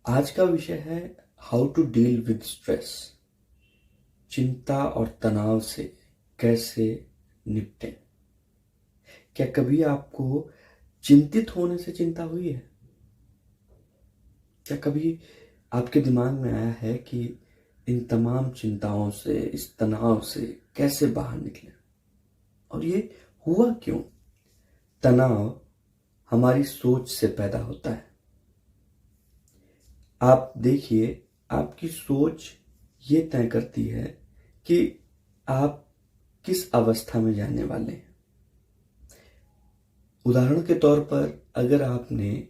आज का विषय है how to deal with stress. चिंता और तनाव से कैसे निपटें। क्या कभी आपको चिंतित होने से चिंता हुई है? क्या कभी आपके दिमाग में आया है कि इन तमाम चिंताओं से, इस तनाव से कैसे बाहर निकलें? और ये हुआ क्यों? तनाव हमारी सोच से पैदा होता है। आप देखिए, आपकी सोच ये तय करती है कि आप किस अवस्था में जाने वाले हैं। उदाहरण के तौर पर अगर आपने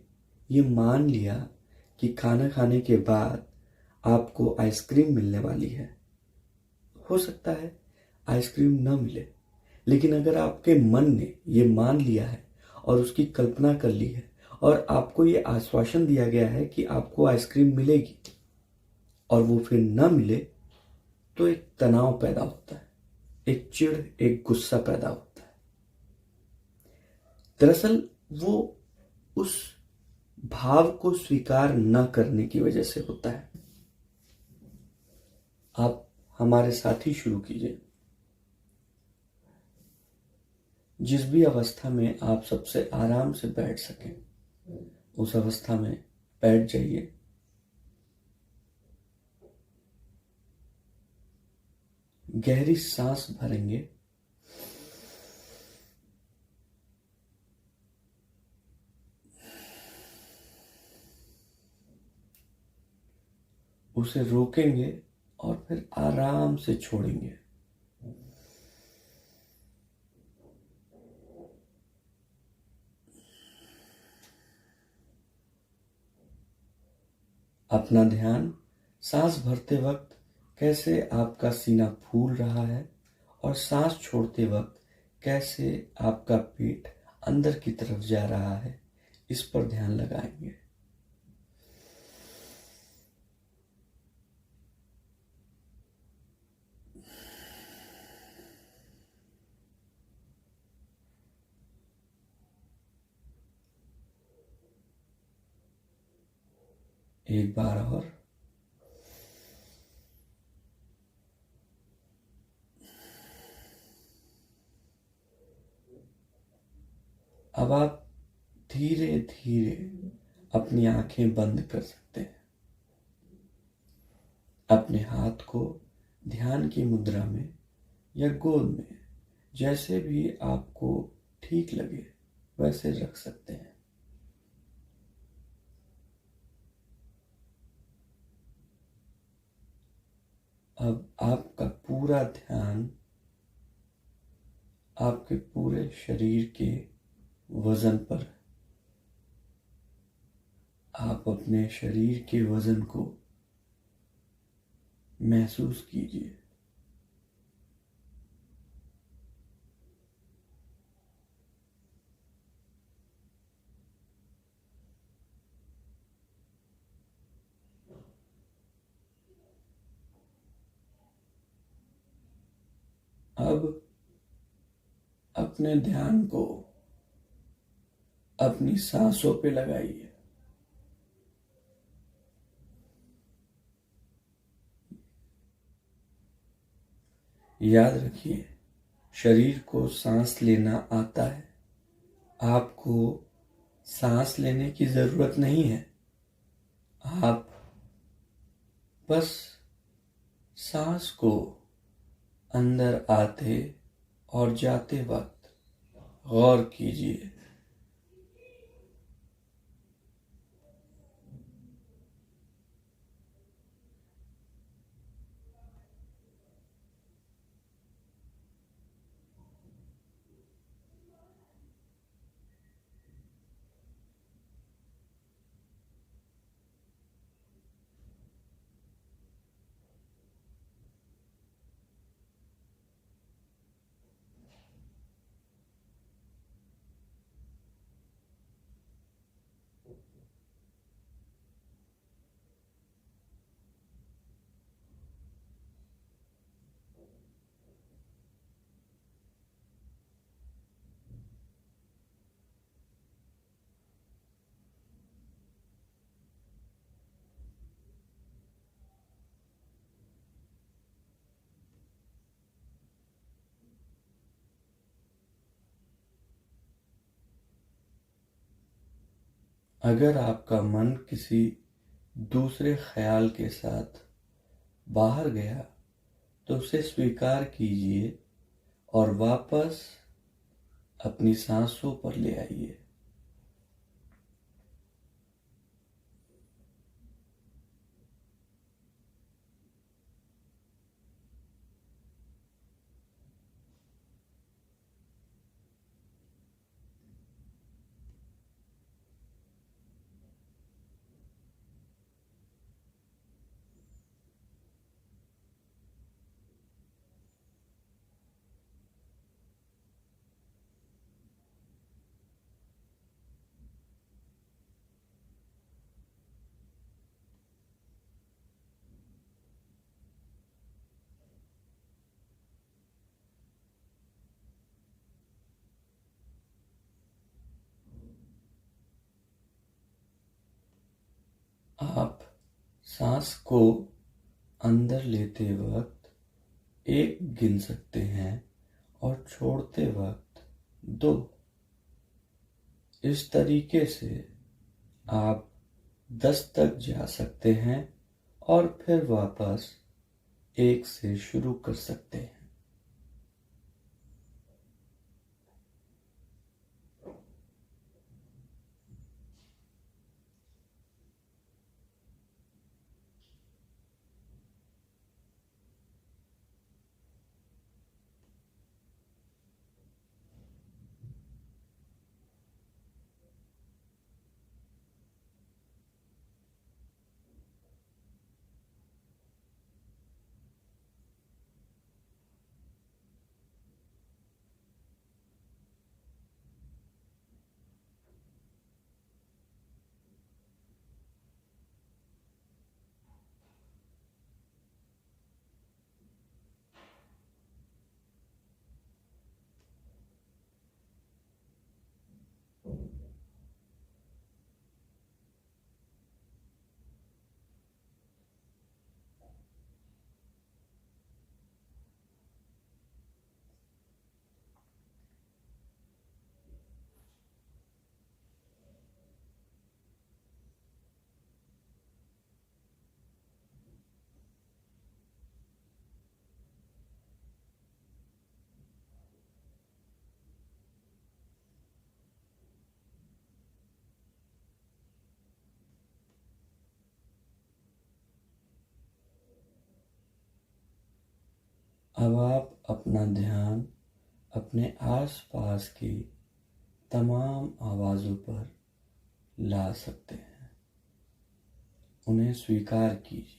ये मान लिया कि खाना खाने के बाद आपको आइसक्रीम मिलने वाली है, हो सकता है आइसक्रीम न मिले, लेकिन अगर आपके मन ने ये मान लिया है और उसकी कल्पना कर ली है और आपको ये आश्वासन दिया गया है कि आपको आइसक्रीम मिलेगी और वो फिर न मिले, तो एक तनाव पैदा होता है, एक चिढ़, एक गुस्सा पैदा होता है। दरअसल वो उस भाव को स्वीकार न करने की वजह से होता है। आप हमारे साथ ही शुरू कीजिए। जिस भी अवस्था में आप सबसे आराम से बैठ सकें, उस अवस्था में बैठ जाइए। गहरी सांस भरेंगे, उसे रोकेंगे और फिर आराम से छोड़ेंगे। अपना ध्यान सांस भरते वक्त कैसे आपका सीना फूल रहा है और सांस छोड़ते वक्त कैसे आपका पेट अंदर की तरफ जा रहा है, इस पर ध्यान लगाएंगे। एक बार और। अब आप धीरे धीरे अपनी आंखें बंद कर सकते हैं। अपने हाथ को ध्यान की मुद्रा में या गोद में, जैसे भी आपको ठीक लगे वैसे रख सकते हैं। अब आपका पूरा ध्यान आपके पूरे शरीर के वजन पर। आप अपने शरीर के वजन को महसूस कीजिए। अब अपने ध्यान को अपनी सांसों पे लगाइए। याद रखिए, शरीर को सांस लेना आता है। आपको सांस लेने की जरूरत नहीं है। आप बस सांस को अंदर आते और जाते वक्त गौर कीजिए। अगर आपका मन किसी दूसरे ख्याल के साथ बाहर गया तो उसे स्वीकार कीजिए और वापस अपनी सांसों पर ले आइए। आप सांस को अंदर लेते वक्त 1 गिन सकते हैं और छोड़ते वक्त 2। इस तरीके से आप 10 तक जा सकते हैं और फिर वापस 1 से शुरू कर सकते हैं। अब आप अपना ध्यान अपने आसपास की तमाम आवाज़ों पर ला सकते हैं। उन्हें स्वीकार कीजिए।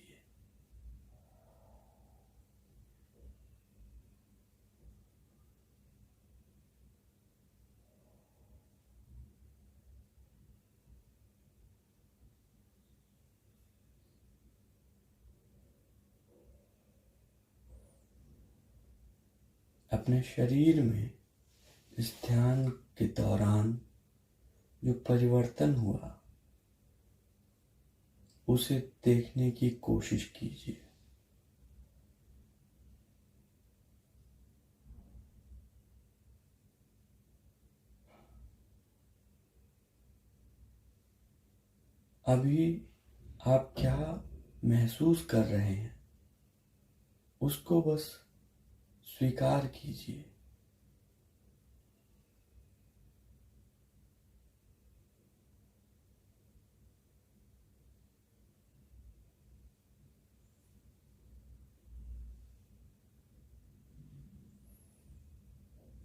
अपने शरीर में इस ध्यान के दौरान जो परिवर्तन हुआ उसे देखने की कोशिश कीजिए। अभी आप क्या महसूस कर रहे हैं उसको बस स्वीकार कीजिए।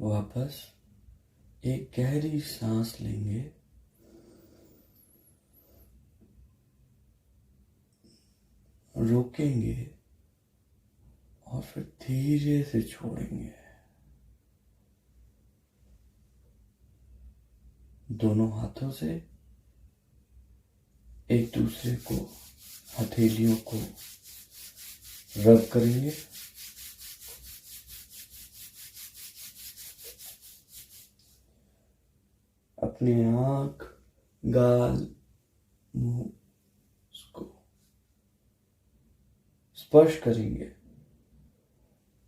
वापस एक गहरी सांस लेंगे, रोकेंगे और फिर धीरे से छोड़ेंगे। दोनों हाथों से एक दूसरे को हथेलियों को रब करेंगे। अपने आँख, गाल, मुंह को स्पर्श करेंगे।